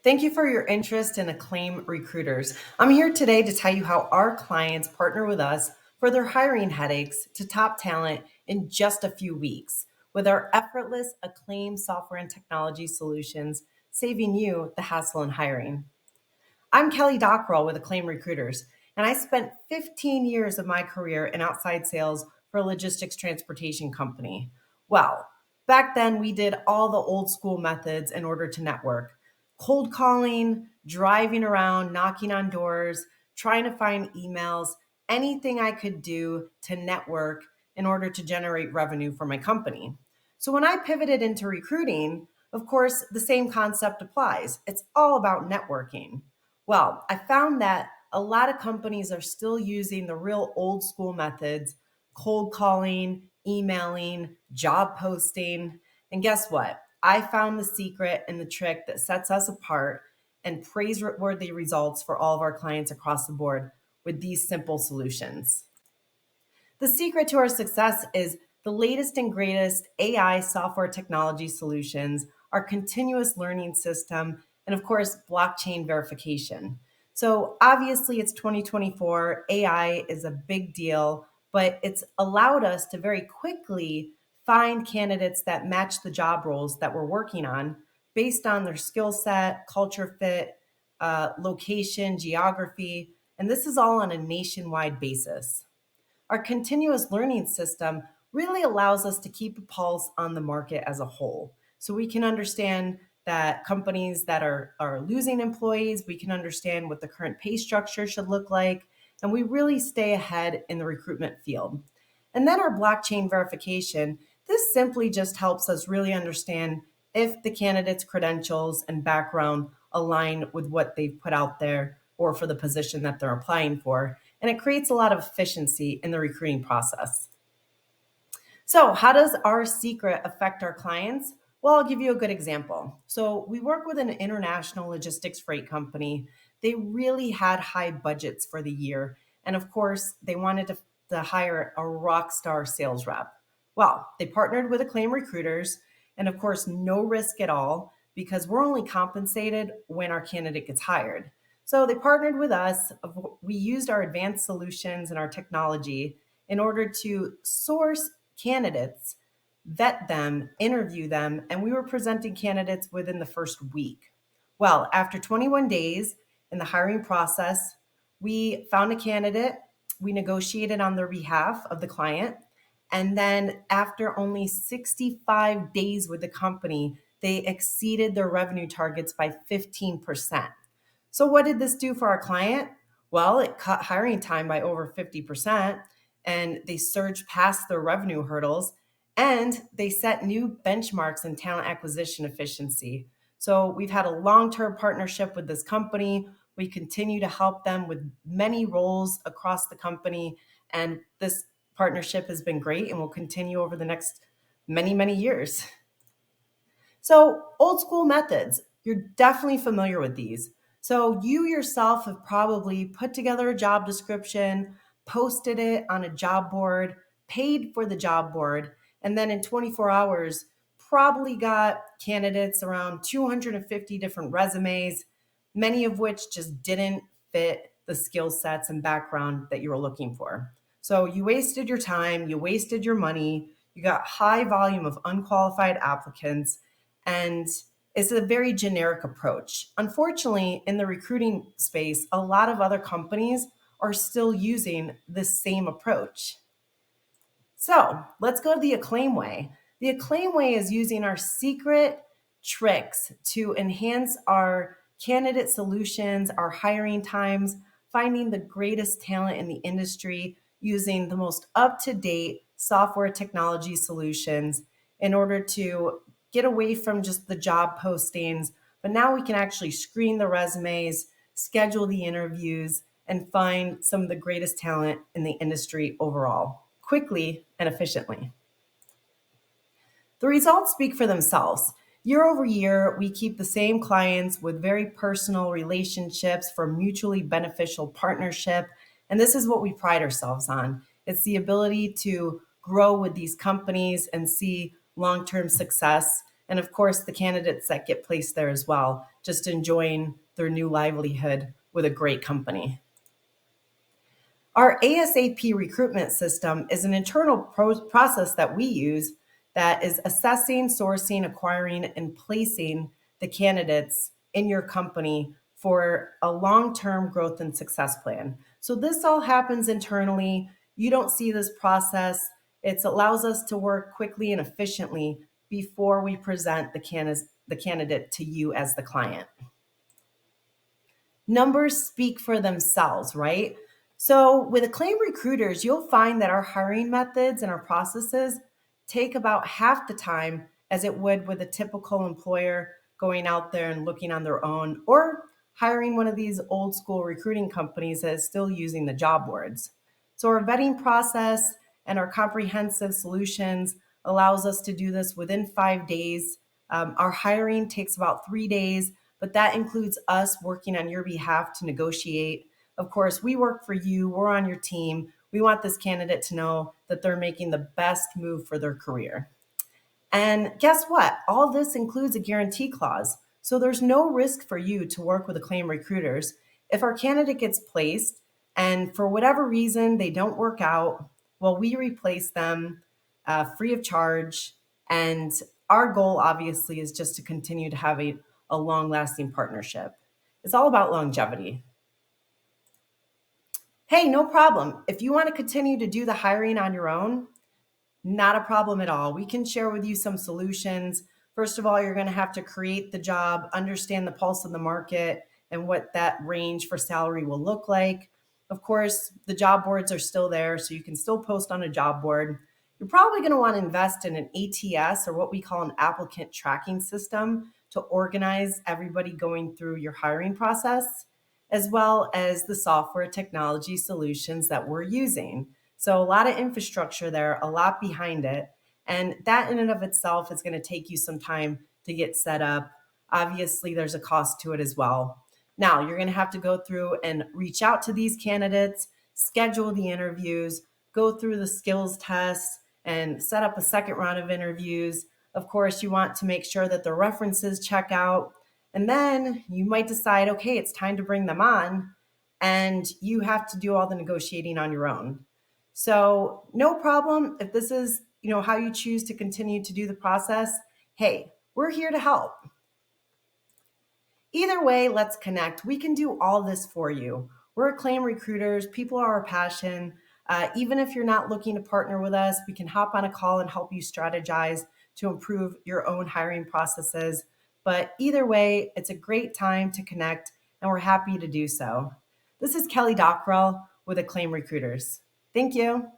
Thank you for your interest in Acclaim Recruiters. I'm here today to tell you how our clients partner with us for their hiring headaches to top talent in just a few weeks with our effortless Acclaim software and technology solutions, saving you the hassle in hiring. I'm Kelly.Dockrell with Acclaim Recruiters, and I spent 15 years of my career in outside sales for a logistics transportation company. Well, back then we did all the old school methods in order to network: cold calling, driving around, knocking on doors, trying to find emails, anything I could do to network in order to generate revenue for my company. So when I pivoted into recruiting, of course, the same concept applies. It's all about networking. Well, I found that a lot of companies are still using the real old school methods: cold calling, emailing, job posting. And guess what? I found the secret and the trick that sets us apart and praiseworthy results for all of our clients across the board with these simple solutions. The secret to our success is the latest and greatest AI software technology solutions, our continuous learning system, and of course, blockchain verification. So, obviously, it's 2024. AI is a big deal, but it's allowed us to very quickly find candidates that match the job roles that we're working on based on their skill set, culture fit, location, geography, and this is all on a nationwide basis. Our continuous learning system really allows us to keep a pulse on the market as a whole. So we can understand that companies that are losing employees, we can understand what the current pay structure should look like, and we really stay ahead in the recruitment field. And then our blockchain verification, this simply just helps us really understand if the candidate's credentials and background align with what they've put out there or for the position that they're applying for. And it creates a lot of efficiency in the recruiting process. So, how does our secret affect our clients? Well, I'll give you a good example. So, we work with an international logistics freight company. They really had high budgets for the year. And of course, they wanted to hire a rock star sales rep. Well, they partnered with Acclaim Recruiters, and of course, no risk at all because we're only compensated when our candidate gets hired. So they partnered with us. We used our advanced solutions and our technology in order to source candidates, vet them, interview them, and we were presenting candidates within the first week. Well, after 21 days in the hiring process, we found a candidate, we negotiated on their behalf of the client, and then after only 65 days with the company, they exceeded their revenue targets by 15%. So, what did this do for our client? Well, it cut hiring time by over 50%, and they surged past their revenue hurdles, and they set new benchmarks in talent acquisition efficiency. So, we've had a long term partnership with this company. We continue to help them with many roles across the company, and this partnership has been great and will continue over the next many, many years. So, old school methods, you're definitely familiar with these. So, you yourself have probably put together a job description, posted it on a job board, paid for the job board, and then in 24 hours, probably got candidates around 250 different resumes, many of which just didn't fit the skill sets and background that you were looking for. So, you wasted your time, you wasted your money, you got high volume of unqualified applicants, and it's a very generic approach. Unfortunately, in the recruiting space, a lot of other companies are still using this same approach. So let's go to the Acclaim way. The Acclaim way is using our secret tricks to enhance our candidate solutions, our hiring times, finding the greatest talent in the industry using the most up to date software technology solutions in order to get away from just the job postings. But now we can actually screen the resumes, schedule the interviews, and find some of the greatest talent in the industry overall, quickly and efficiently. The results speak for themselves. Year over year, we keep the same clients with very personal relationships for mutually beneficial partnership. And this is what we pride ourselves on. It's the ability to grow with these companies and see long term success. and of course, the candidates that get placed there as well, just enjoying their new livelihood with a great company. Our ASAP recruitment system is an internal process that we use that is assessing, sourcing, acquiring, and placing the candidates in your company for a long-term growth and success plan. So this all happens internally. You don't see this process. It allows us to work quickly and efficiently before we present the candidate to you as the client. Numbers speak for themselves, right? So with Acclaim Recruiters, you'll find that our hiring methods and our processes take about half the time as it would with a typical employer going out there and looking on their own, or hiring one of these old school recruiting companies that is still using the job boards. So our vetting process and our comprehensive solutions allows us to do this within 5 days. Our hiring takes about 3 days, but that includes us working on your behalf to negotiate. Of course, we work for you, we're on your team. We want this candidate to know that they're making the best move for their career. And guess what? All this includes a guarantee clause. So there's no risk for you to work with Acclaim Recruiters. If our candidate gets placed and for whatever reason they don't work out, well, we replace them free of charge. And our goal, obviously, is just to continue to have a long lasting partnership. It's all about longevity. Hey, no problem. If you want to continue to do the hiring on your own, not a problem at all. We can share with you some solutions. First of all, you're going to have to create the job, understand the pulse of the market, and what that range for salary will look like. Of course, the job boards are still there, so you can still post on a job board. You're probably going to want to invest in an ATS, or what we call an applicant tracking system, to organize everybody going through your hiring process, as well as the software technology solutions that we're using. So a lot of infrastructure there, a lot behind it. And that in and of itself is going to take you some time to get set up. Obviously, there's a cost to it as well. Now, you're going to have to go through and reach out to these candidates, schedule the interviews, go through the skills tests, and set up a second round of interviews. Of course, you want to make sure that the references check out. And then you might decide, okay, it's time to bring them on. And you have to do all the negotiating on your own. So no problem if this is, how you choose to continue to do the process. Hey, we're here to help. Either way, let's connect. We can do all this for you. We're Acclaim Recruiters. People are our passion. Even if you're not looking to partner with us, we can hop on a call and help you strategize to improve your own hiring processes. But either way, it's a great time to connect, and we're happy to do so. This is Kelly.Dockrell with Acclaim Recruiters. Thank you.